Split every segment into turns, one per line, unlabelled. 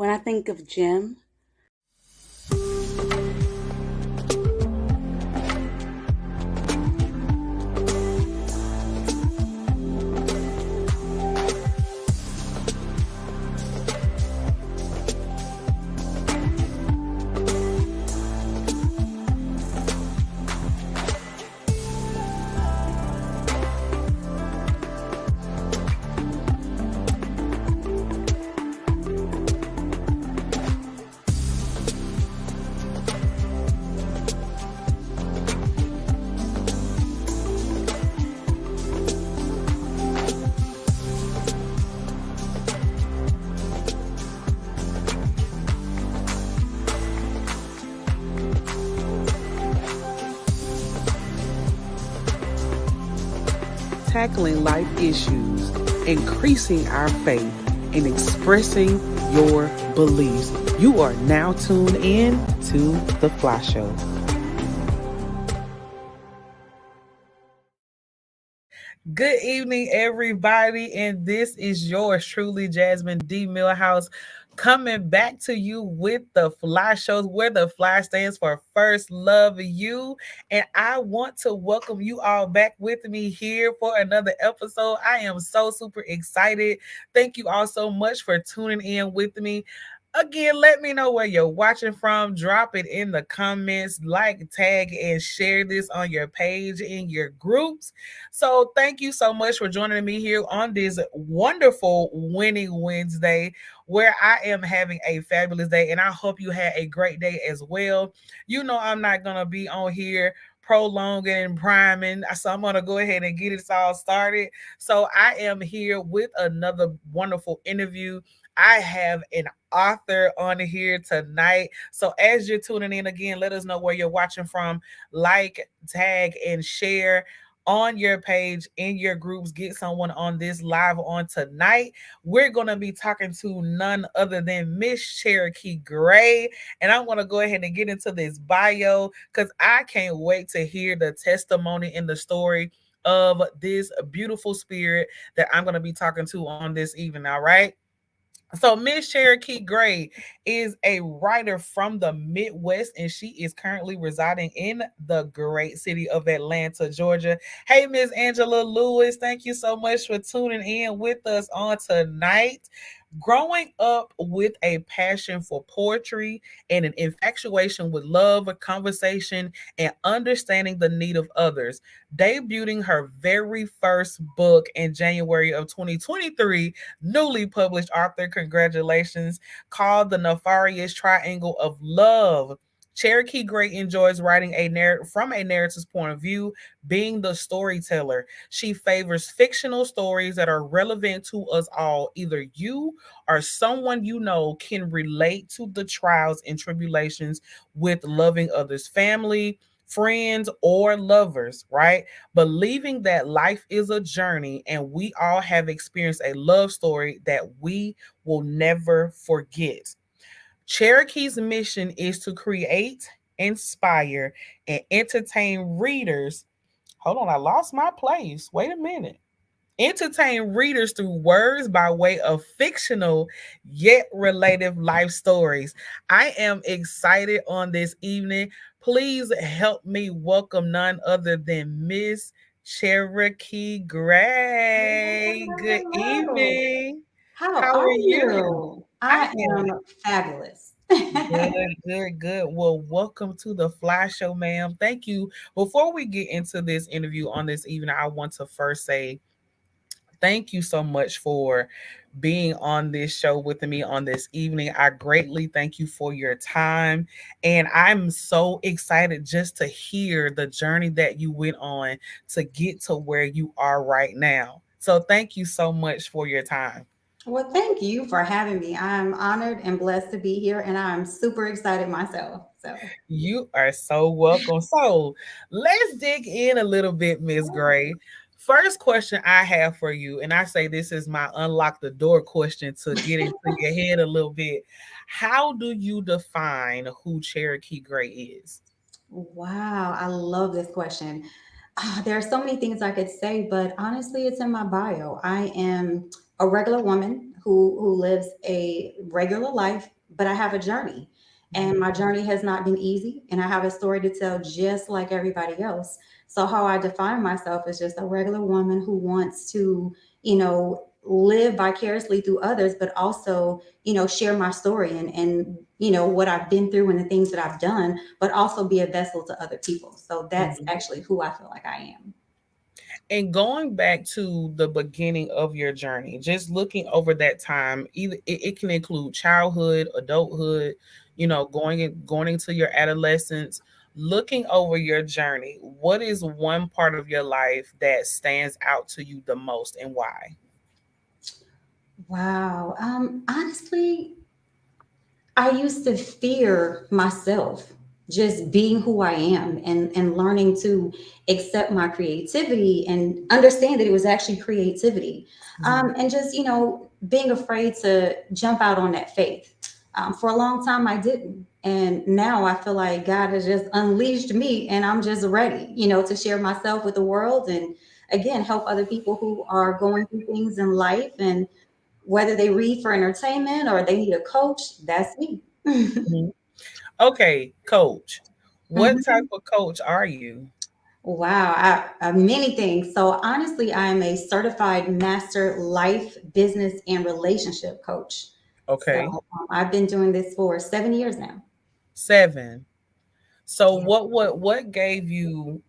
When I think of Jim,
tackling life issues, increasing our faith, and expressing your beliefs. You are now tuned in to The Fly Show. Good evening, everybody, and this is yours truly, Jasmine D. Milhouse, coming back to you with the Fly Shows, where the Fly stands for First Love You. And I want to welcome you all back with me here for another episode. I am so super excited. Thank you all so much for tuning in with me. Again, let me know where you're watching from. Drop it in the comments, like, tag, and share this on your page, in your groups. So thank you so much for joining me here on this wonderful Winning Wednesday, where I am having a fabulous day, and I hope you had a great day as well. You know, I'm not going to be on here prolonging and priming, so I'm going to go ahead and get it all started. So I am here with another wonderful interview. I have an author on here tonight. So as you're tuning in again, let us know where you're watching from. Like, tag, and share on your page, in your groups. Get someone on this live on tonight. We're going to be talking to none other than Miss Cherokee Gray. And I want to go ahead and get into this bio because I can't wait to hear the testimony and the story of this beautiful spirit that I'm going to be talking to on this evening. All right. So Miss Cherokee Gray is a writer from the Midwest, and she is currently residing in the great city of Atlanta, Georgia. Hey, Miss Angela Lewis, thank you so much for tuning in with us on tonight. Growing up with a passion for poetry and an infatuation with love, conversation, and understanding the need of others, debuting her very first book in January of 2023, newly published author, congratulations, called The Nefarious Triangle of Love. Cherokee Gray enjoys writing from a narrative's point of view, being the storyteller. She favors fictional stories that are relevant to us all. Either you or someone you know can relate to the trials and tribulations with loving others, family, friends, or lovers, right? Believing that life is a journey and we all have experienced a love story that we will never forget. Cherokee's mission is to create, inspire, and entertain readers. Hold on, I lost my place. Wait a minute. Entertain readers through words by way of fictional yet relative life stories. I am excited on this evening. Please help me welcome none other than Miss Cherokee Gray. Good
Hello.
evening.
How
How
are
are you?
you?
I
I
am
am fabulous.
good, good, good. Well, welcome to the Fly Show, ma'am. Thank you. Before we get into this interview on this evening, I want to first say thank you so much for being on this show with me on this evening. I greatly thank you for your time. And I'm so excited just to hear the journey that you went on to get to where you are right now. So thank you so much for your time.
Well, thank you for having me. I'm honored and blessed to be here, and I'm super excited myself. So,
You are so welcome. So let's dig in a little bit, Miss Gray. First question I have for you, and I say this is my unlock the door question to get into your head a little bit. How do you define who Cherokee Gray is?
wow, I love this question. There are so many things I could say, but honestly, it's in my bio. I am a regular woman who lives a regular life but I have a journey. And
Mhm.
my journey has not been easy. And I have a story to tell just like everybody else. So, how I define myself is just a regular woman who wants to, live vicariously through others, but also, share my story and what I've been through and the things that I've done, but also be a vessel to other people. So, that's
Mhm.
actually who I feel like I am.
And going back to the beginning of your journey, just looking over that time, either it can include childhood, adulthood, going into your adolescence, looking over your journey, what is one part of your life that stands out to you the most and why?
Wow. Honestly, I used to fear myself, just being who I am and learning to accept my creativity and understand that it was actually creativity.
Mhm.
And just, being afraid to jump out on that faith. For a long time, I didn't. And now I feel like God has just unleashed me and I'm just ready, to share myself with the world and again, help other people who are going through things in life and whether they read for entertainment or they need a coach, that's me.
Mhm. Okay, coach. What type
Mhm.
of coach are you?
Wow, many things. So honestly, I am a certified master life, business, and relationship coach. So
Okay,
I've been doing this for 7 years now.
7. So
Yeah.
what gave you,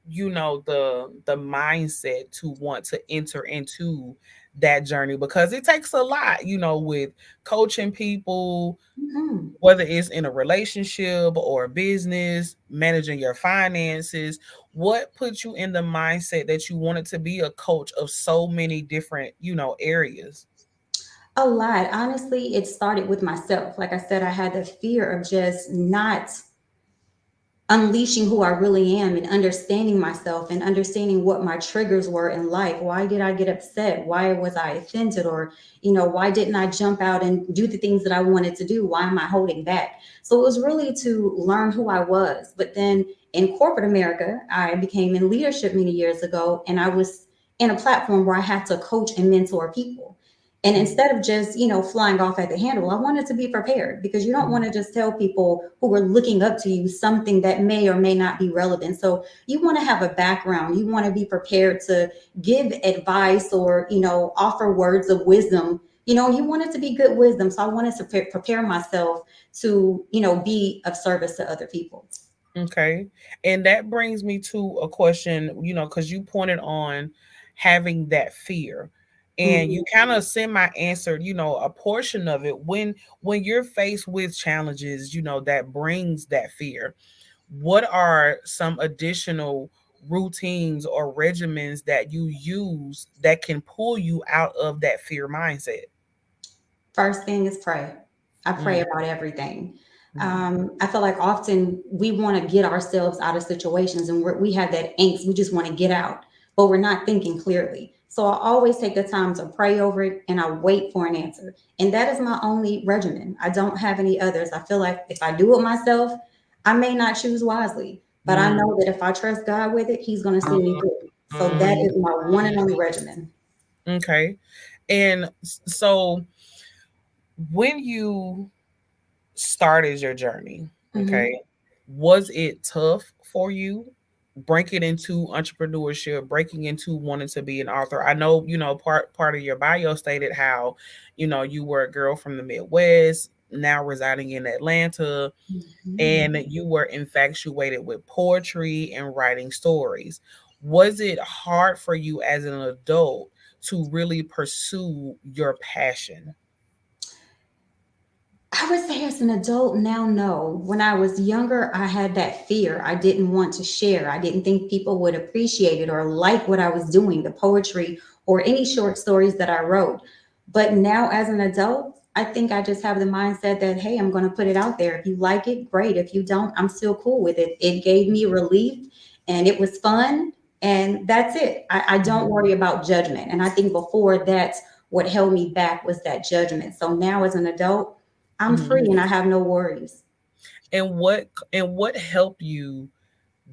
the mindset to want to enter into that journey, because it takes a lot, with coaching people,
Mhm.
whether it's in a relationship or a business, managing your finances. What put you in the mindset that you wanted to be a coach of so many different, areas?
A lot. Honestly, it started with myself. Like I said, I had the fear of just not unleashing who I really am and understanding myself and understanding what my triggers were in life. Why did I get upset? Why was I offended? Or, why didn't I jump out and do the things that I wanted to do? Why am I holding back? So it was really to learn who I was. But then in corporate America, I became in leadership many years ago, and I was in a platform where I had to coach and mentor people. And instead of just, flying off at the handle, I wanted to be prepared because you don't
Mhm.
want to just tell people who are looking up to you something that may or may not be relevant. So you want to have a background. You want to be prepared to give advice or, offer words of wisdom. You want it to be good wisdom. So I wanted to prepare myself to, be of service to other people.
Okay. And that brings me to a question, because you pointed on having that fear. And
Mhm.
you kind of semi answered, a portion of it when you're faced with challenges, that brings that fear. What are some additional routines or regimens that you use that can pull you out of that fear mindset?
First thing is pray. I pray
Mm,
about everything.
mhm,
I feel like often we want to get ourselves out of situations and we have that angst. We just want to get out, but we're not thinking clearly. So I always take the time to pray over it and I wait for an answer. And that is my only regimen. I don't have any others. I feel like if I do it myself, I may not choose wisely, but I
mm,
know that if I trust God with it, He's going to see me through. So that is my one and only regimen.
okay. And so when you started your journey,
Mhm.
okay, was it tough for you breaking into entrepreneurship, breaking into wanting to be an author? I know, part of your bio stated how, you were a girl from the Midwest, now residing in Atlanta,
Mhm.
and you were infatuated with poetry and writing stories. Was it hard for you as an adult to really pursue your passion?
I would say as an adult now, no. When I was younger, I had that fear. I didn't want to share. I didn't think people would appreciate it or like what I was doing, the poetry or any short stories that I wrote. But now as an adult, I think I just have the mindset that, hey, I'm going to put it out there. If you like it, great. If you don't, I'm still cool with it. It gave me relief and it was fun. And that's it. I don't worry about judgment. And I think before that's what held me back was that judgment. So now as an adult, I'm free
Mhm.
and I have no worries.
And what helped you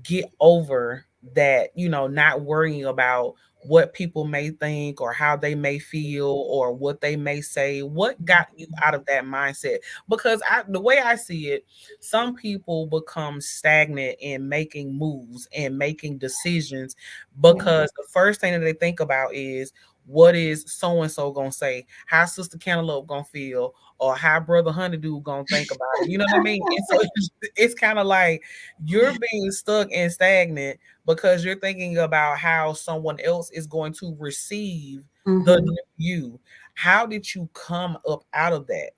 get over? that, not worrying about what people may think or how they may feel or what they may say. What got you out of that mindset? Because the way I see it, some people become stagnant in making moves and making decisions
Yeah.
because the first thing that they think about is, what is so and so gonna say? How Sister Cantaloupe gonna feel? Or how Brother Honeydew gonna think about it? You know what I mean? And so it's kind of like you're being stuck and stagnant because you're thinking about how someone else is going to receive the
Hmm.
new you. How did you come up out of that?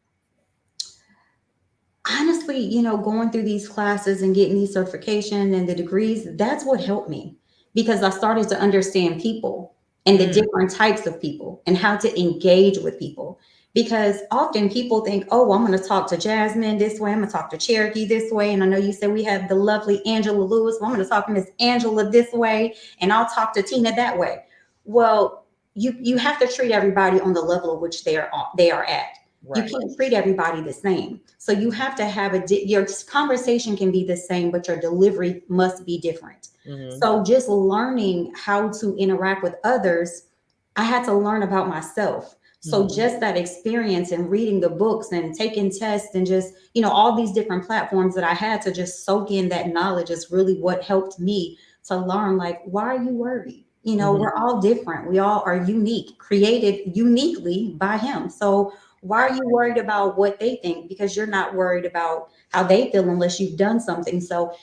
Honestly, going through these classes and getting these certification and the degrees, that's what helped me because I started to understand people and the
Mm,
different types of people and how to engage with people. Because often people think, oh, I'm going to talk to Jasmine this way, I'm going to talk to Cherokee this way. And I know you said we have the lovely Angela Lewis. Well, I'm going to talk to Miss Angela this way, and I'll talk to Tina that way. Well, you have to treat everybody on the level of which they are at. You
right.
can't treat everybody the same. So you have to have your conversation can be the same, but your delivery must be different.
Hmm.
So just learning how to interact with others, I had to learn about myself. So
Hmm.
just that experience and reading the books and taking tests and just, all these different platforms that I had to just soak in that knowledge is really what helped me to learn, like, why are you worried?
Hmm.
We're all different. We all are unique, created uniquely by him. So why are you worried about what they think? Because you're not worried about how they feel unless you've done something. So,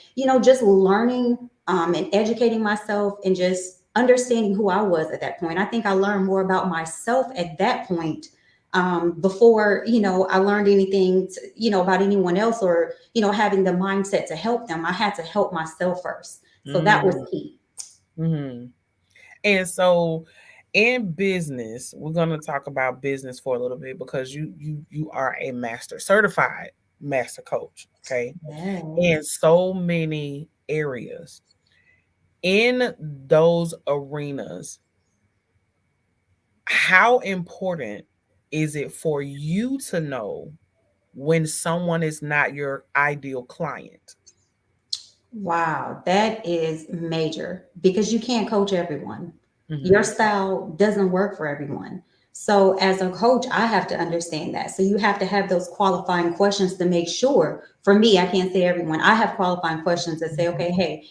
just learning and educating myself and just understanding who I was at that point. I think I learned more about myself at that point before, I learned anything, about anyone else or, having the mindset to help them. I had to help myself first. So that was key.
Hmm. And so in business, we're going to talk about business for a little bit because you are a master certified master coach, okay? In
Yes.
so many areas. In those arenas, how important is it for you to know when someone is not your ideal client?
Wow, that is major because you can't coach everyone. Your
Hmm.
style doesn't work for everyone. So, as a coach, I have to understand that. So, you have to have those qualifying questions to make sure. For me, I can't say everyone. I have qualifying questions that say, okay, hey,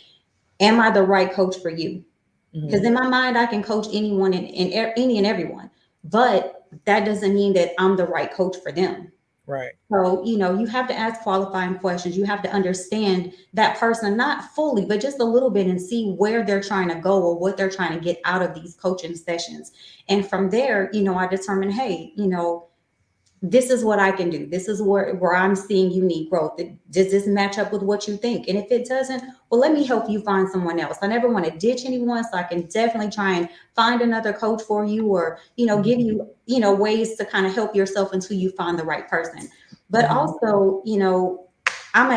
am I the right coach for you? Because
Hmm.
in my mind, I can coach anyone and any and everyone, but that doesn't mean that I'm the right coach for them.
Right.
So, you have to ask qualifying questions. You have to understand that person, not fully, but just a little bit and see where they're trying to go or what they're trying to get out of these coaching sessions. And from there, I determine, hey, this is what I can do. This is where I'm seeing you need growth. Does this match up with what you think? And if it doesn't, well, let me help you find someone else. I never want to ditch anyone, so I can definitely try and find another coach for you, or give
Hmm.
you ways to kind of help yourself until you find the right person. But
Hmm.
also, I'm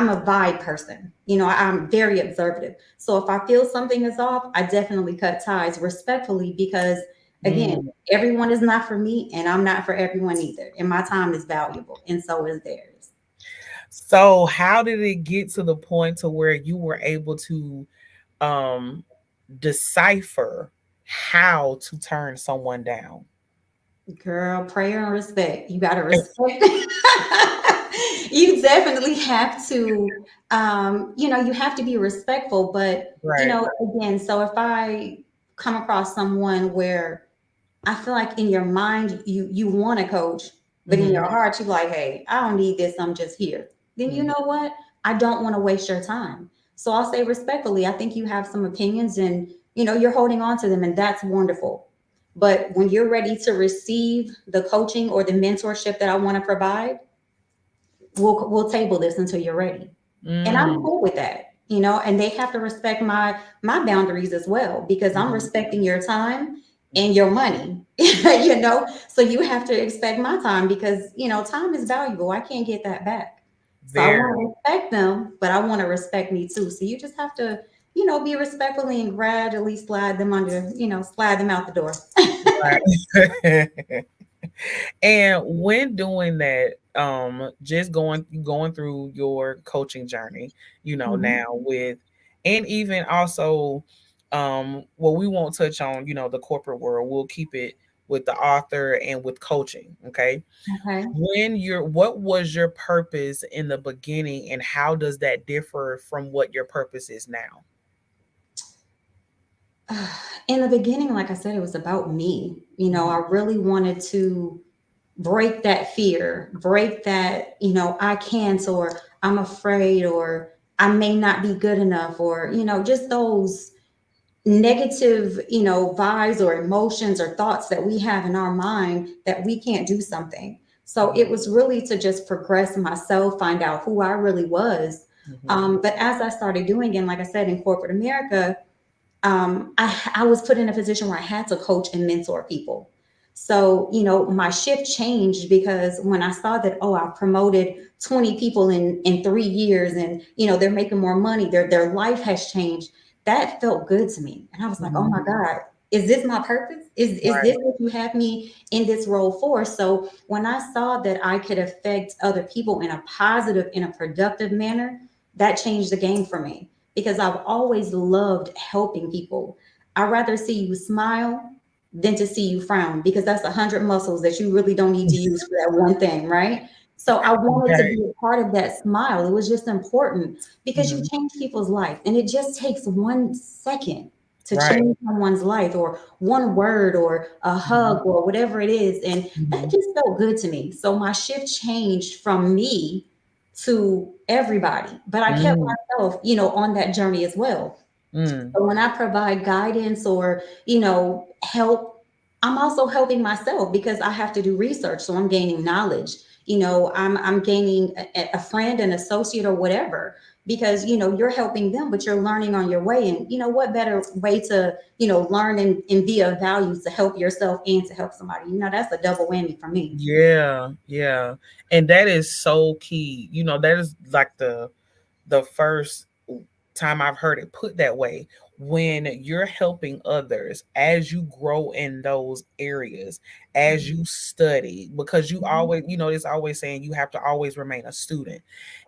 a vibe person. I'm very observative. So if I feel something is off, I definitely cut ties respectfully because again,
Mm.
everyone is not for me and I'm not for everyone either. And my time is valuable and so is theirs.
So how did it get to the point to where you were able to um decipher how to turn someone down?
Girl, prayer and respect. You got to respect. You definitely have to, you have to be respectful. But,
Right.
again, so if I come across someone where I feel like in your mind you want to coach, but in
Hmm.
your heart you're like, hey, I don't need this. I'm just here. Then you
Hmm.
know what? I don't want to waste your time. So I'll say respectfully, I think you have some opinions and you're holding on to them, and that's wonderful. But when you're ready to receive the coaching or the mentorship that I want to provide, we'll table this until you're ready. And I'm
Mm.
cool with that. And they have to respect my boundaries as well because I'm
Hmm.
respecting your time and your money. So you have to expect my time because time is valuable. I can't get that back. So I want
Very.
to respect them, but I want to respect me too. So you just have to be respectfully and gradually slide them under, slide them out the door.
Right. And when doing that, just going through your coaching journey,
Mhm.
now with And even also, well, we won't touch on, the corporate world. We'll keep it with the author and with coaching. Okay.
Okay.
What was your purpose in the beginning, and how does that differ from what your purpose is now?
In the beginning, like I said, it was about me.
Mhm.
I really wanted to break that fear, break that, I can't, or I'm afraid, or I may not be good enough, or, just those negative, vibes or emotions or thoughts that we have in our mind that we can't do something. So
Mhm.
it was really to just progress myself, find out who I really was.
Mhm.
But as I started doing it, like I said, in corporate America, I was put in a position where I had to coach and mentor people. So, my shift changed because when I saw that, oh, I promoted 20 people in 3 years, and, they're making more money, their life has changed. That felt good to me. And I was like, oh
Mhm.
my God, is this my purpose? Is
Right.
this what you have me in this role for? So when I saw that I could affect other people in a positive, in a productive manner, that changed the game for me because I've always loved helping people. I'd rather see you smile than to see you frown because that's 100 muscles that you really don't need to use for that one thing, right? So I wanted to
Right.
be a part of that smile. It was just important because you
Mhm.
change people's life and it just takes 1 second to
Right.
change someone's life or one word or a
Mhm.
hug or whatever it is. And that
Mhm.
just felt good to me. So my shift changed from me to everybody, but I kept
Mm.
myself, on that journey as well.
Mm.
So when I provide guidance or, help, I'm also helping myself because I have to do research. So I'm gaining knowledge. I'm gaining a friend, an associate, or whatever, because you're helping them, but you're learning on your way. And what better way to, learn and be of value to help yourself and to help somebody. That's a double whammy for me.
Yeah, yeah. And that is so key. That is like the first time I've heard it put that way. When you're helping others as you grow in those areas, as you study, because you
Mhm.
always, it's always saying you have to always remain a student.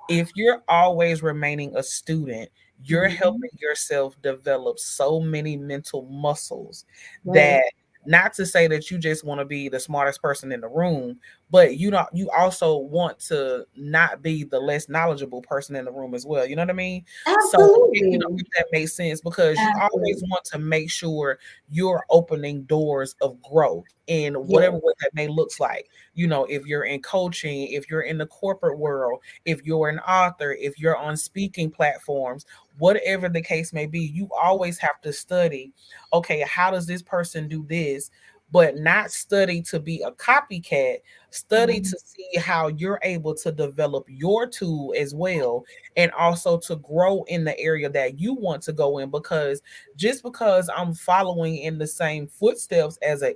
If you're always remaining a student, you're
Mhm.
helping yourself develop so many mental muscles that,
Right.
not to say that you just want to be the smartest person in the room, but you also want to not be the less knowledgeable person in the room as well. You know what I mean? So,
Absolutely.
if that makes sense, because you always
Absolutely.
want to make sure you're opening doors of growth in whatever
Yes.
way that may looks like. If you're in coaching, if you're in the corporate world, if you're an author, if you're on speaking platforms, whatever the case may be, you always have to study, okay, how does this person do this? But not study to be a copycat, study
Mhm.
to see how you're able to develop your tool as well, and also to grow in the area that you want to go in. Because just because I'm following in the same footsteps as a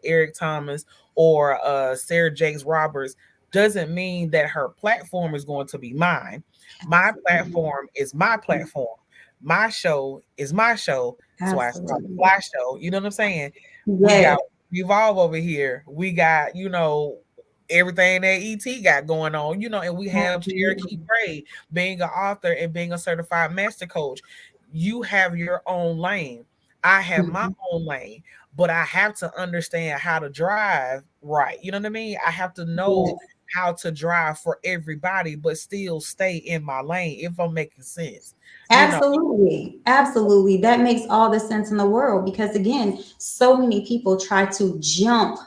Eric Thomas or Sarah Jakes Roberts doesn't mean that her platform is going to be mine. My
Absolutely.
platform is my platform. My show is my show. That's why it's called the
Absolutely.
Fly Show. You know what I'm saying? We got
Yes.
Revolve over here. We got, everything that ET got going on, and we have Cherokee
Absolutely.
Gray being an author and being a certified master coach. You have your own lane. I have my
Mhm.
own lane, but I have to understand how to drive right. You know what I mean? I have to know
Yes.
how to drive for everybody, but still stay in my lane, if I'm making sense. You know,
Absolutely. Absolutely. That makes all the sense in the world because, again, so many people try to jump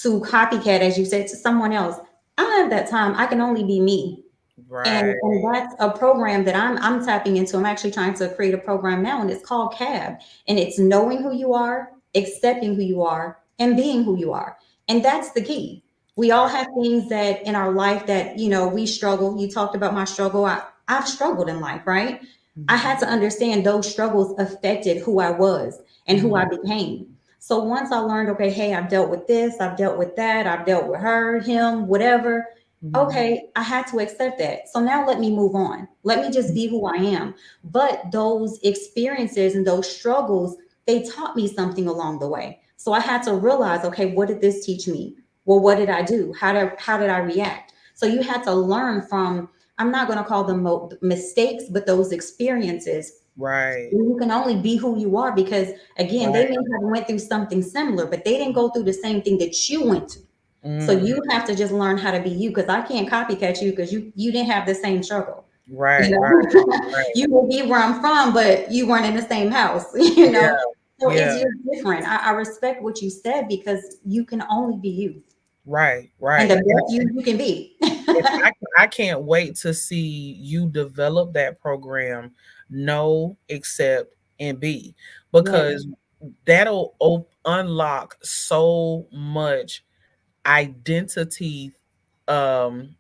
to copycat, as you said, to someone else. I don't have that time. I can only be me.
right.
And that's a program that I'm tapping into. I'm actually trying to create a program now, and it's called CAB. And it's knowing who you are, accepting who you are, and being who you are. And that's the key. We all
Right.
have things that in our life that, we struggle. You talked about my struggle. I've struggled in life, right? I
Mhm.
had to understand those struggles affected who I was and who I
Mhm.
became. So once I learned, okay, hey, I've dealt with this, I've dealt with that, I've dealt with her, him, whatever.
Mhm.
Okay, I had to accept that. So now let me move on. Let me just be who I am. But those experiences and those struggles, they taught me something along the way. So I had to realize, okay, what did this teach me? Well, what did I do? How did I react? So you had to learn from, I'm not going to call them mistakes, but those experiences
Right.
You can only be who you are because again,
Right.
they may have went through something similar, but they didn't go through the same thing that you went to. So
Mm,
you have to just learn how to be you because I can't copycat you because you didn't have the same struggle. You
right. Right.
know,
Right.
you will be where I'm from, but you weren't in the same house, you
Yeah.
know. So it's
Yeah.
just different. I respect what you said because you can only be you
Right.
and the
Right.
best you can be.
And I can't wait to see you develop that program, know, accept, and be,
Yes,
because that'll unlock so much identity, um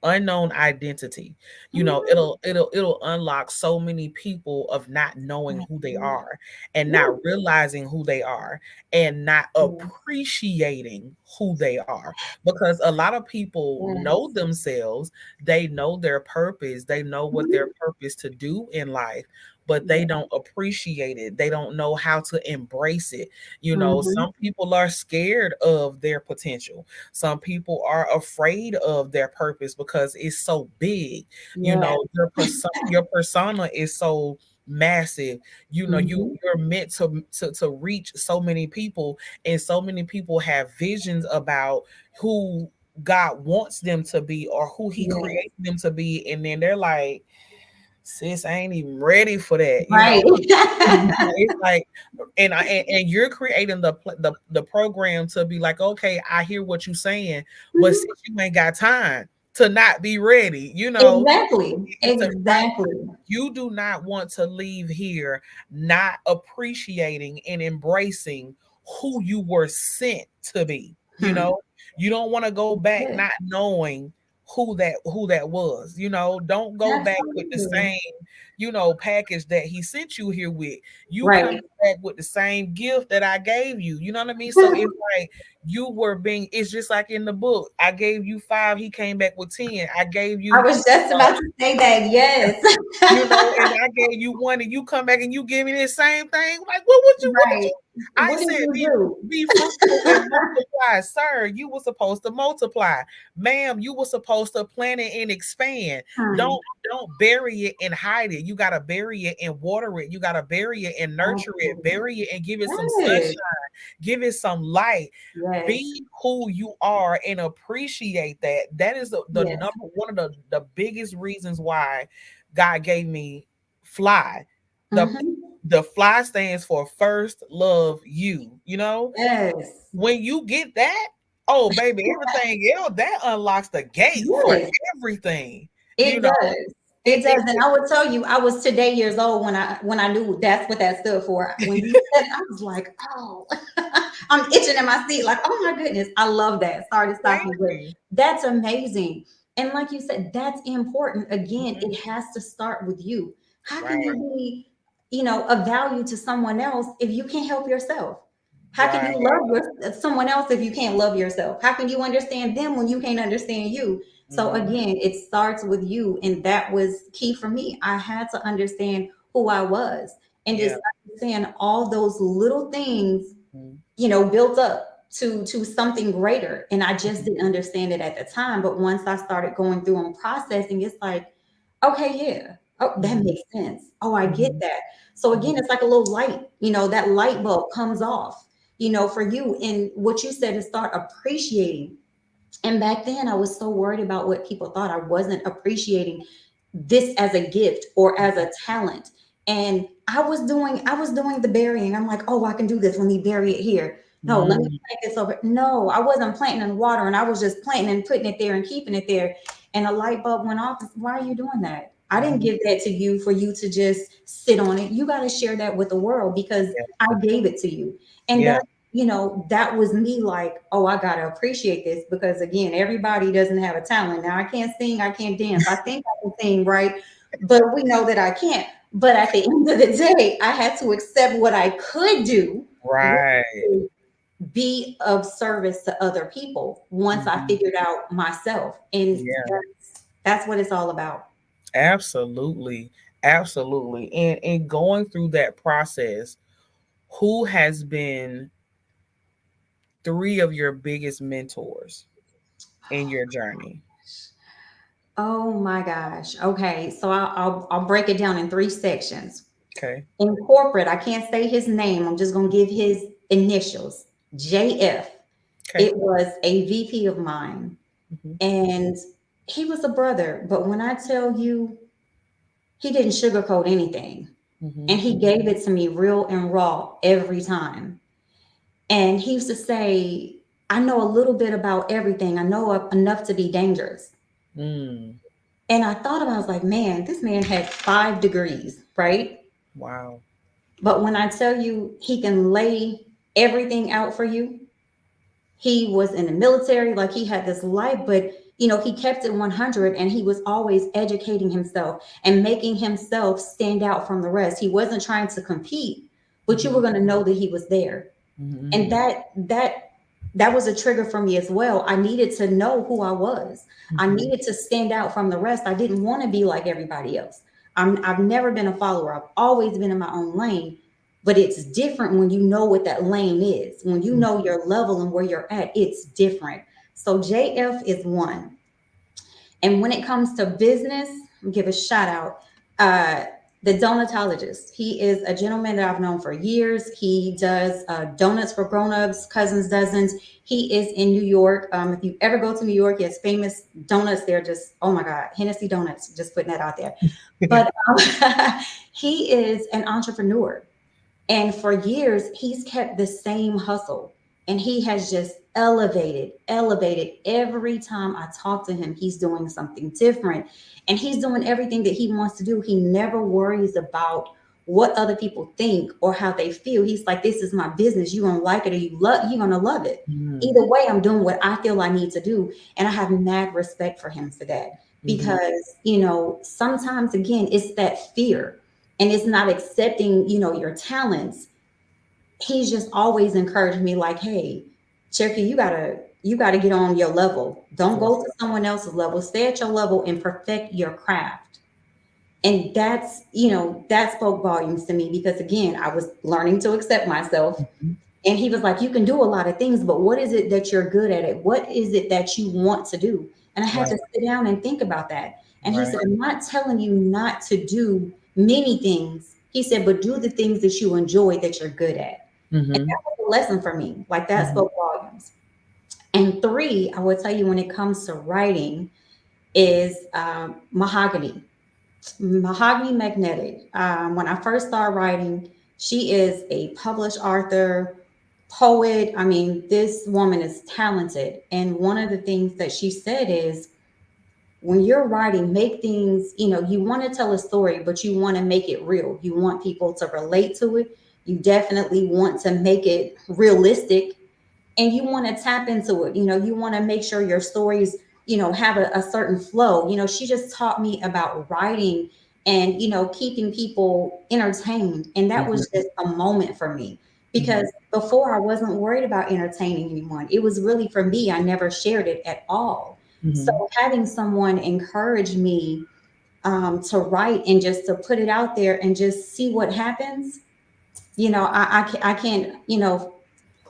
unknown identity.
mhm,
It'll unlock so many people of not knowing who they
absolutely.
are, and not
Woo.
realizing who they are, and not
Yes,
appreciating who they are, because a lot of people know
yes.
themselves, they know their purpose, they know what their
Mhm.
purpose to do in life, but they
Yes.
don't appreciate it, they don't know how to embrace it.
Mhm.
Some people are scared of their potential. Some people are afraid of their purpose because it's so big.
Yes.
Your persona is so massive.
Mhm.
You're meant to reach so many people, and so many people have visions about who God wants them to be or who he
Yes.
created them to be, and then they're like, sis, I ain't even ready for that.
Right.
It's like, and you're creating the program to be like, okay, I hear what you're saying, but
Mhm.
since you ain't got time to not be ready,
Exactly.
it's a right.
Exactly.
You do not want to leave here not appreciating and embracing who you were sent to be.
Hmm.
You don't want to go back
Yes.
not knowing who that was. Don't go back with the
Absolutely.
same, package that he sent you here with. You come
Right.
back with the same gift that I gave you. You know what I mean? So it's like it's just like in the book. I gave you 5, he came back with 10. I gave
I
you
was just about to say that. Yes.
and I gave you one, and you come back and you give me the same thing. Like, what did
Right.
you? I
What did
said,
you do?
be fruitful and multiply, sir. You were supposed to multiply, ma'am. You were supposed to plant it and expand.
Hmm.
Don't bury it and hide it. You gotta bury it and water it. You gotta bury it and nurture it.
Absolutely.
Bury it and give it some
Yes.
sunshine. Give it some light.
Yes.
Be who you are and appreciate that. That is the
Yes.
number one of the biggest reasons why God gave me F.L.Y. The
Hmm.
the F.L.Y. stands for first love you.
Yes.
When you get that, oh baby, everything else that unlocks the gate for
Yes.
everything. You
It
know,
does.
it,
It
it,
does. And
it
I would tell you, I was today years old when I knew that's what that stood for. When you said it, I was like, oh, I'm itching in my seat, like, oh my goodness, I love that. Sorry to stop
thank
you, but
you.
that's amazing. And like you said, that's important. Again,
Mhm.
it has to start with you. How can you
Right,
be, of value to someone else if you can't help yourself? How can you
right.
love someone else if you can't love yourself? How can you understand them when you can't understand you? So
Mhm.
again, it starts with you, and that was key for me. I had to understand who I was and
Yeah.
just understand all those little things,
Mhm.
built up to something greater. And I just
Mhm.
didn't understand it at the time. But once I started going through and processing, it's like, okay, yeah. Oh, that
Mhm.
makes sense. Oh, I get
Mhm.
that. So
Mhm.
again, it's like a little light, that light bulb comes off, for you. And what you said is start appreciating. And back then, I was so worried about what people thought. I wasn't appreciating this as a gift or as a talent. And I was doing the burying. I'm like, oh, I can do this. Let me bury it here. No, let me
Mhm.
plant this over. No, I wasn't planting in water, and I was just planting and putting it there and keeping it there. And a light bulb went off. Why are you doing that? I didn't
Mhm.
give that to you for you to just sit on it. You got to share that with the world because
Yeah.
I gave it to you. And
Yeah.
that was me like, oh, I got to appreciate this because again, everybody doesn't have a talent. Now I can't sing, I can't dance. I think I can sing, right? But we know that I can't. But at the end of the day, I had to accept what I could do, which
Right.
is be of service to other people once I
Mhm.
figured out myself. And
Yeah.
that's what it's all about.
Absolutely. Absolutely. And going through that process, who has been 3 of your biggest mentors in your journey?
Oh my gosh. Okay, so I'll break it down in three sections.
Okay.
In corporate, I can't say his name. I'm just gonna give his initials. JF.
Okay.
It was a VP of mine,
Mm-hmm.
and he was a brother. But when I tell you, he didn't sugarcoat anything,
Mm-hmm.
and he gave it to me real and raw every time. And he used to say, "I know a little bit about everything. I know enough to be dangerous."
Mm.
And I thought about, it, I was like, man, this man had 5 degrees, right?
Wow.
But when I tell you he can lay everything out for you, he was in the military, like he had this life, but he kept it 100 and he was always educating himself and making himself stand out from the rest. He wasn't trying to compete, but you
Mm-hmm.
were going to know that he was there.
Mm-hmm.
And that was a trigger for me as well. I needed to know who I was. I
Mm-hmm.
needed to stand out from the rest. I didn't want to be like everybody else. I've never been a follower. I've always been in my own lane. But it's different when you know what that lane is. When you know your level and where you're at, it's different. So JF is one. And when it comes to business, I'll give a shout out. Uh, the donutologist. He is a gentleman that I've known for years. He does donuts for grown-ups, cousins, dozens. He is in New York. If you ever go to New York, he has famous donuts there. Just, oh my God, Hennessy Donuts. Just putting that out there. But he is an entrepreneur. And for years, he's kept the same hustle and he has just elevated. Every time I talk to him, he's doing something different and he's doing everything that he wants to do. He never worries about what other people think or how they feel. He's like, this is my business. You're going to like it or you're going to love it.
Mm-hmm.
Either way, I'm doing what I feel I need to do. And I have mad respect for him for that
Mm-hmm.
because, sometimes again, it's that fear and it's not accepting, your talents. He's just always encouraged me like, hey, Cherokee, you gotta get on your level. Don't
Right.
go to someone else's level. Stay at your level and perfect your craft. And that spoke volumes to me because again, I was learning to accept myself.
Mm-hmm.
And he was like, you can do a lot of things, but what is it that you're good at it? What is it that you want to do? And I had
Right.
to sit down and think about that. And he
Right.
said, I'm not telling you not to do many things. He said, but do the things that you enjoy that you're good at. And
Mm-hmm.
that was a lesson for me. Like that
Mm-hmm.
spoke volumes. And three, I would tell you when it comes to writing is mahogany. Mahogany Magnetic. When I first started writing, she is a published author, poet. I mean, this woman is talented. And one of the things that she said is when you're writing, make things, you want to tell a story, but you want to make it real. You want people to relate to it. You definitely want to make it realistic and you want to tap into it. You want to make sure your stories, have a certain flow. She just taught me about writing and, keeping people entertained. And that was
Mm-hmm.
just a moment for me
Mm-hmm.
because before I wasn't worried about entertaining anyone. It was really for me. I never shared it at all. So
Mm-hmm.
having someone encourage me to write and just to put it out there and just see what happens, I can't,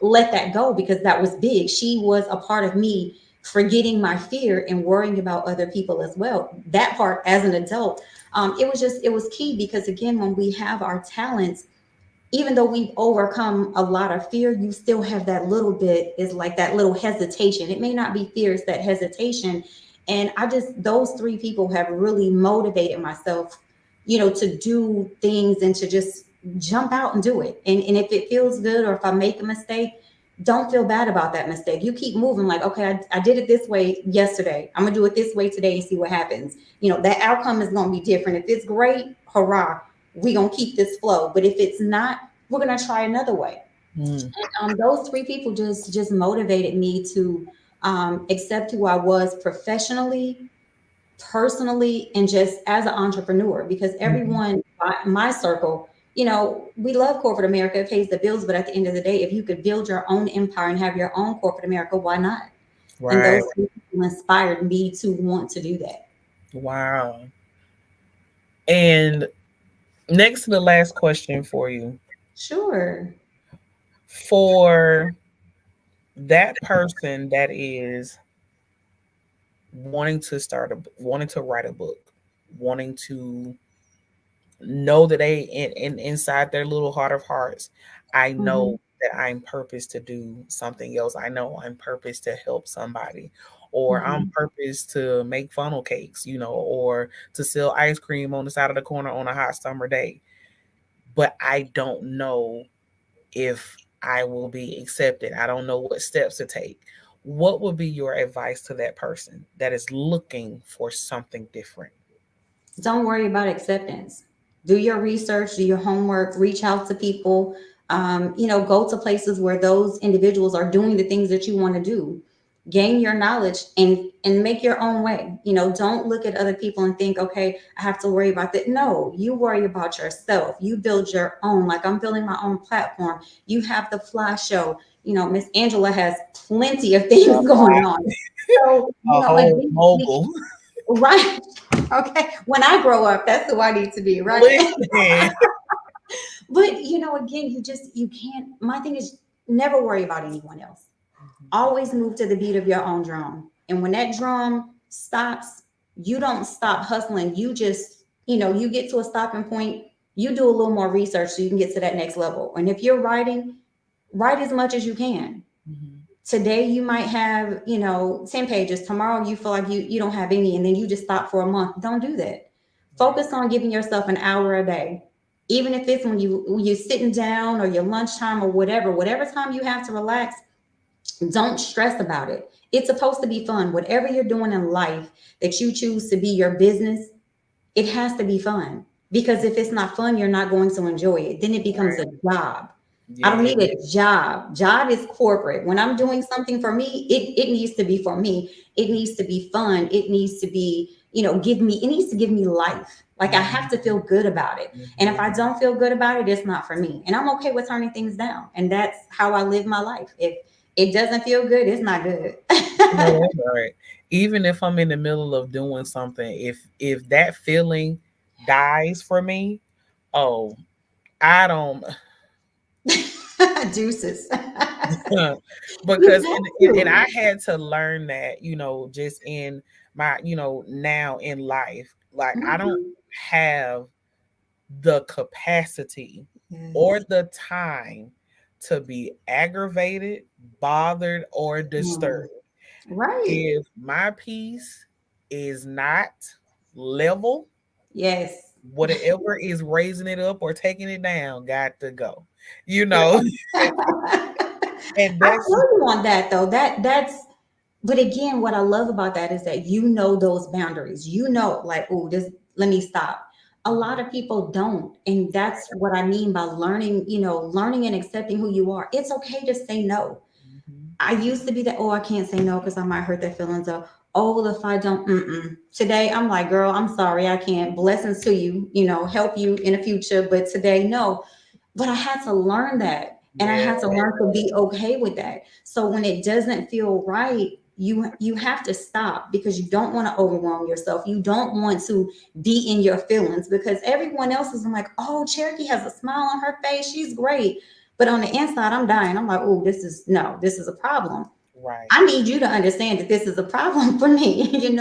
let that go because that was big. She was a part of me forgetting my fear and worrying about other people as well. That part as an adult, it was key because again, when we have our talents, even though we've overcome a lot of fear, you still have that little bit is like that little hesitation. It may not be fear, it's that hesitation. And those three people have really motivated myself, to do things and to just jump out and do it. And if it feels good or if I make a mistake, don't feel bad about that mistake. You keep moving like, okay, I did it this way yesterday. I'm going to do it this way today and see what happens. That outcome is going to be different. If it's great, hurrah, we're going to keep this flow. But if it's not, we're going to try another way.
Mm-hmm.
And those three people just motivated me to accept who I was professionally, personally, and just as an entrepreneur. Because
Mm-hmm.
everyone, my circle, we love corporate America, it pays the bills. But at the end of the day, if you could build your own empire and have your own corporate America, why not? And
Right.
those people inspired me to want to do that.
Wow. And next to the last question for you,
Sure.
for that person that is wanting to write a book, wanting to know that they inside their little heart of hearts, I
Hmm.
know that I'm purposed to do something else. I know I'm purposed to help somebody, or I'm
Hmm.
purposed to make funnel cakes, or to sell ice cream on the side of the corner on a hot summer day. But I don't know if I will be accepted. I don't know what steps to take. What would be your advice to that person that is looking for something different?
Don't worry about acceptance. Do your research, do your homework, reach out to people, go to places where those individuals are doing the things that you want to do. Gain your knowledge and make your own way. Don't look at other people and think, okay, I have to worry about that. No, you worry about yourself. You build your own. Like I'm building my own platform. You have the Fly Show. Miss Angela has plenty of things going on. So,
A whole
again,
mogul.
right. Okay. When I grow up, that's who I need to be, right?
Listen.
But again, you can't. My thing is never worry about anyone else. Always move to the beat of your own drum. And when that drum stops, you don't stop hustling. You just, you get to a stopping point, you do a little more research so you can get to that next level. And if you're writing, write as much as you can.
Mhm.
Today you might have 10 pages, tomorrow you feel like you don't have any, and then you just stop for a month. Don't do that.
Right.
Focus on giving yourself an hour a day, even if it's when you're sitting down or your lunchtime or whatever time you have to relax. Don't stress about it. It's supposed to be fun. Whatever you're doing in life that you choose to be your business, it has to be fun, because if it's not fun, you're not going to enjoy it. Then it becomes
Right.
a job. I
Yeah,
don't need
it,
a job is corporate. When I'm doing something for me, it needs to be for me. It needs to be fun. It needs to be, it needs to give me life. Like I have to feel
mhm,
good about it. And if
mhm.
I don't feel good about it, it's not for me. And I'm okay with turning things down. And that's how I live my life. If it doesn't feel good, it's not good.
No, that's right. Even if I'm in the middle of doing something, if that feeling dies for me, oh, I don't.
Deuces.
Because
You have
and I
to.
had to learn that, just in my, now in life, like I don't
Mhm.
have the capacity or
Yes.
the time to be aggravated, bothered, or
Mm.
disturbed
Right.
if my piece is not level.
Yes.
Whatever is raising it up or taking it down got to go, you know. And
I
that's
feel you on that though. That's but again, what I love about that is that you know those boundaries. Like, oh, this let me stop. A lot
Mhm.
of people don't. And that's what I mean by learning, learning and accepting who you are. It's okay to say no.
Mhm.
I used to be that, oh, I can't say no because I might hurt their feelings. Or, oh, well, if I don't, mm-mm. Today, I'm like, girl, I'm sorry, I can't. Blessings to you, help you in the future. But today, no. But I had to learn that. And I
Yeah.
had to learn to be okay with that. So when it doesn't feel right, you have to stop, because you don't want to overwhelm yourself. You don't want to be in your feelings, because everyone else is like, oh, Cherokee has a smile on her face. She's great. But on the inside, I'm dying. I'm like, oh, this is no, this is a problem.
Right.
I need you to understand that this is a problem for me,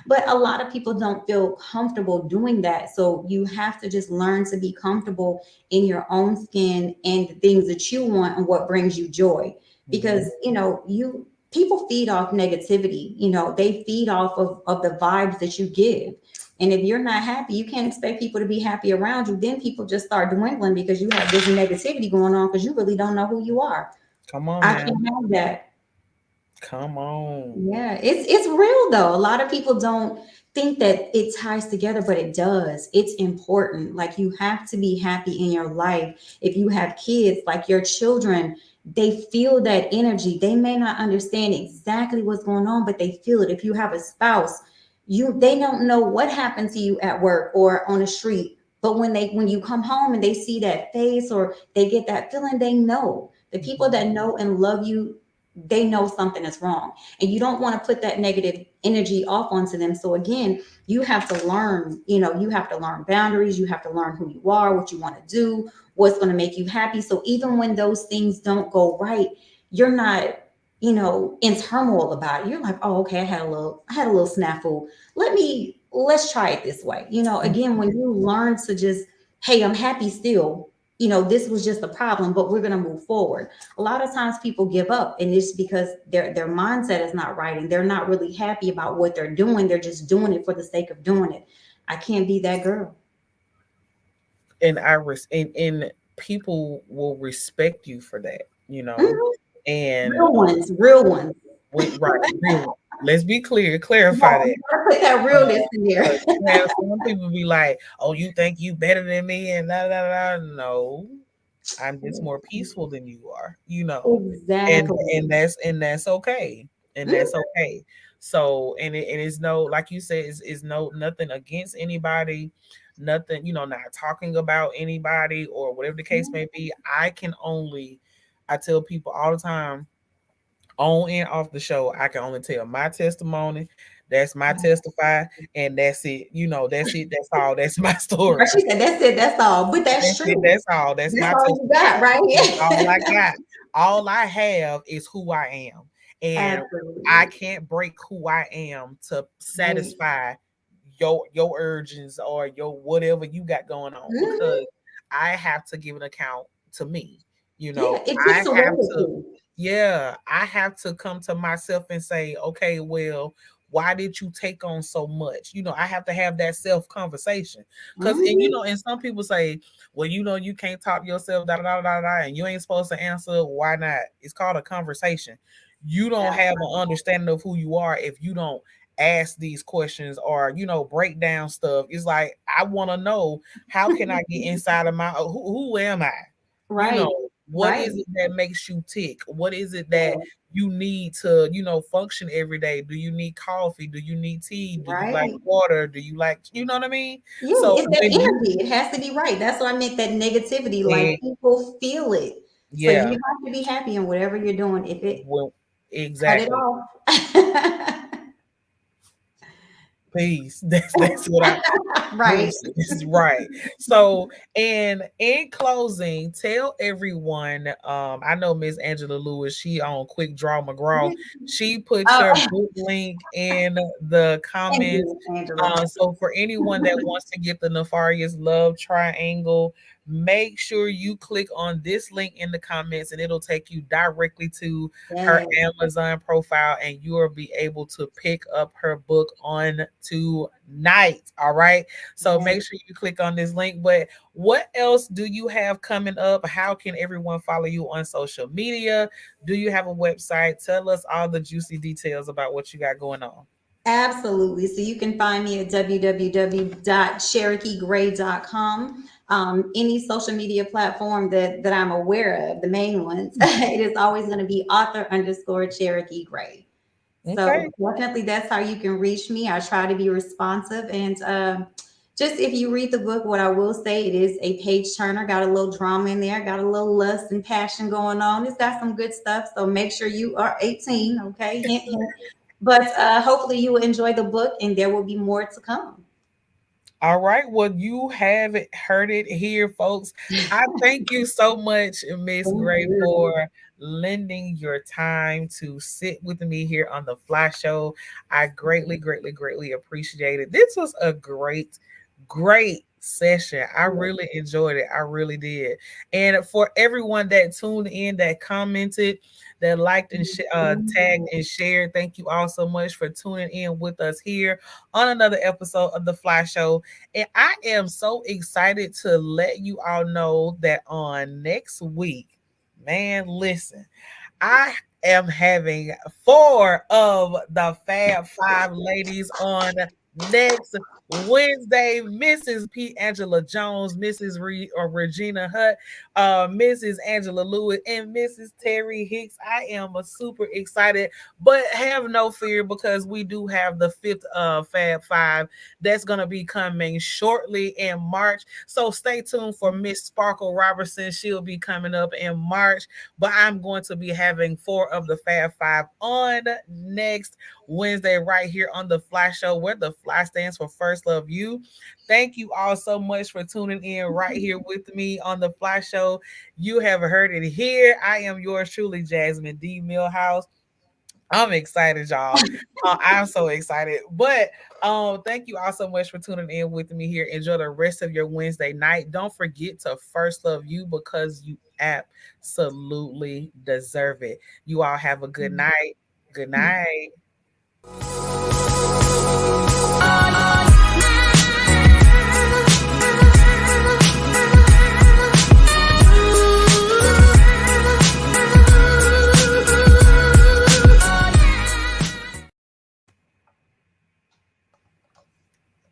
But a lot of people don't feel comfortable doing that. So you have to just learn to be comfortable in your own skin and the things that you want and what brings you joy. Because,
Mhm.
you people feed off negativity, they feed off of the vibes that you give. And if you're not happy, you can't expect people to be happy around you. Then people just start dwindling because you have this negativity going on because you really don't know who you are.
Come on
I
now.
can't have that.
Come on.
Yeah, it's real though. A lot of people don't think that it ties together, but it does. It's important. Like you have to be happy in your life. If you have kids, like your children, they feel that energy. They may not understand exactly what's going on, but they feel it. If you have a spouse, they don't know what happened to you at work or on the street, but when you come home and they see that face or they get that feeling, they know. The people
Mhm.
that know and love you, they know something is wrong, and you don't want to put that negative energy off onto them. So again, you have to learn, you have to learn boundaries. You have to learn who you are, what you want to do, what's going to make you happy. So even when those things don't go right, you're not in turmoil about it. You're like, oh, okay, I had a little snafu. Let's try it this way. Again, when you learn to just, hey, I'm happy still. This was just a problem, but we're gonna move forward. A lot of times people give up, and it's because their mindset is not right, and they're not really happy about what they're doing. They're just doing it for the sake of doing it. I can't be that girl.
And and people will respect you for that,
Mhm.
and
Real ones, real ones.
right, real. Let's be clear,
You
clarify
gotta,
that.
you gotta put that realness in there.
Because you have some people be like, "Oh, you think you better than me?" and da da da. No, I'm just more peaceful than you are, and
Exactly.
that's okay, and
Mhm.
that's okay. So, and it's no, like you said, is no nothing against anybody, nothing, not talking about anybody or whatever the case may be. I tell people all the time, on and off the show, I can only tell my testimony. That's my testify, and that's it. That's it. That's all. That's my
Right,
story.
she said, "That's it, that's all." But that's
That's it.
true.
That's all. That's
That's
my
all you
testify.
got, right?
That's all I got. All I have is who I am. And I
Absolutely.
can't break who I am to
Right.
satisfy your urges or your whatever you got going on,
Mhm.
because I have to give an account to me.
Yeah, it
I
takes a way
have
or
to,
two.
yeah, I have to come to myself and say, okay, well, why did you take on so much? I have to have that self conversation. Because,
Mhm.
and some people say, well, you can't talk to yourself, da da da da da, and you ain't supposed to answer. Why not? It's called a conversation. You don't have an understanding of who you are if you don't ask these questions or break down stuff. It's like, I want to know, how can I get inside of my who am I? you
Right.
know what
Right.
is it that makes you tick? What is it that
Yeah.
you need to function every day? Do you need coffee? Do you need tea? Do you like
Right.
water? Do you like, you know what I mean?
Yeah,
So
it's that
when you
energy. It has to be right. That's why I meant that negativity. Like,
eh,
people feel it. So you
yeah,
have to be happy in whatever you're doing. If it
well,
cut it
exactly.
off.
Peace. That's what I
Right.
is right. So, and in closing, tell everyone. I know Miss Angela Lewis. She on Quick Draw McGraw. She put your
Oh,
book link in the
thank
comments.
you, Angela.
So for anyone that wants to get the Nefarious Love Triangle, make sure you click on this link in the comments, and it'll take you directly to her
Yes.
Amazon profile, and you will be able to pick up her book on tonight. All right. So
Yes.
make sure you click on this link. But what else do you have coming up? How can everyone follow you on social media? Do you have a website? Tell us all the juicy details about what you got going on.
Absolutely. So you can find me at www.cherokeegray.com. Any social media platform that I'm aware of, the main ones, it is always going to be author underscore Cherokee Gray.
Okay.
So definitely that's how you can reach me. I try to be responsive. And just if you read the book, what I will say, it is a page turner, got a little drama in there, got a little lust and passion going on. It's got some good stuff. So make sure you are 18. Okay. Hint, hint. But hopefully you will enjoy the book, and there will be more to come.
All right. Well, you have heard it here, folks. I thank you so much, Miss
Thank
Gray,
you.
for lending your time to sit with me here on the Fly Show. I greatly, greatly, greatly appreciate it. This was a great, great session. I really enjoyed it. I really did. And for everyone that tuned in, that commented, that liked and tagged and shared, thank you all so much for tuning in with us here on another episode of the Fly Show. And I am so excited to let you all know that on next week, man, listen, I am having four of the Fab 5 ladies on next Wednesday. Mrs. P. Angela Jones, Mrs. Regina Hutt, Mrs. Angela Lewis, and Mrs. Terry Hicks. I am super excited, but have no fear, because we do have the fifth Fab 5 that's going to be coming shortly in March. So stay tuned for Miss Sparkle Robertson. She'll be coming up in March, but I'm going to be having four of the Fab 5 on next Wednesday right here on the Fly Show, where the Fly stands for First Love You. Thank you all so much for tuning in right here with me on the Fly Show. You have heard it here. I am yours truly, Jasmine D. Milhouse. I'm excited, y'all. I'm so excited. But thank you all so much for tuning in with me here. Enjoy the rest of your Wednesday night. Don't forget to first love you because you absolutely deserve it. You all have a good night. Good night.